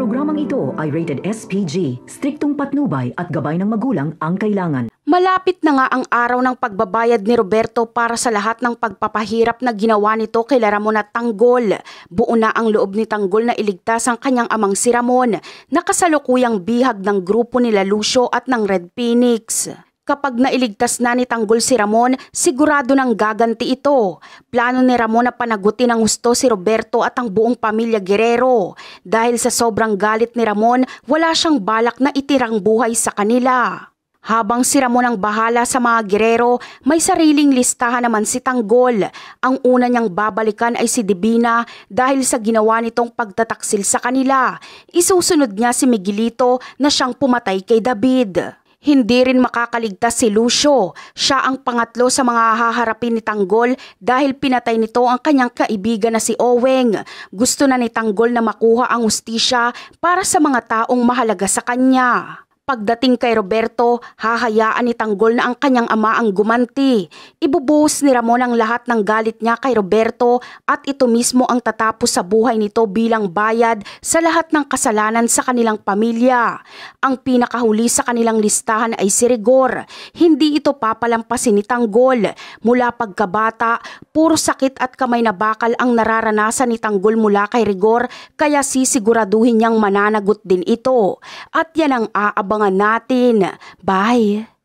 Programang ito ay rated SPG, striktong patnubay at gabay ng magulang ang kailangan. Malapit na nga ang araw ng pagbabayad ni Roberto para sa lahat ng pagpapahirap na ginawa nito kay Ramon at Tanggol. Buo na ang loob ni Tanggol na iligtas ang kanyang amang si Ramon, na kasalukuyang bihag ng grupo nila Lucio at ng Red Phoenix. Kapag nailigtas na ni Tanggol si Ramon, sigurado nang gaganti ito. Plano ni Ramon na panagutin ng husto si Roberto at ang buong pamilya Guerrero. Dahil sa sobrang galit ni Ramon, wala siyang balak na itirang buhay sa kanila. Habang si Ramon ang bahala sa mga Guerrero, may sariling listahan naman si Tanggol. Ang una niyang babalikan ay si Divina dahil sa ginawa nitong pagtataksil sa kanila. Isusunod niya si Miguelito na siyang pumatay kay David. Hindi rin makakaligtas si Lucio. Siya ang pangatlo sa mga haharapin ni Tanggol dahil pinatay nito ang kanyang kaibigan na si Oweng. Gusto na ni Tanggol na makuha ang hustisya para sa mga taong mahalaga sa kanya. Pagdating kay Roberto, hahayaan ni Tanggol na ang kanyang ama ang gumanti. Ibubuhos ni Ramon ang lahat ng galit niya kay Roberto at ito mismo ang tatapos sa buhay nito bilang bayad sa lahat ng kasalanan sa kanilang pamilya. Ang pinakahuli sa kanilang listahan ay si Rigor. Hindi ito papalampasin ni Tanggol. Mula pagkabata, puro sakit at kamay na bakal ang nararanasan ni Tanggol mula kay Rigor, kaya sisiguraduhin niyang mananagot din ito. At yan ang aabangan natin. Bye!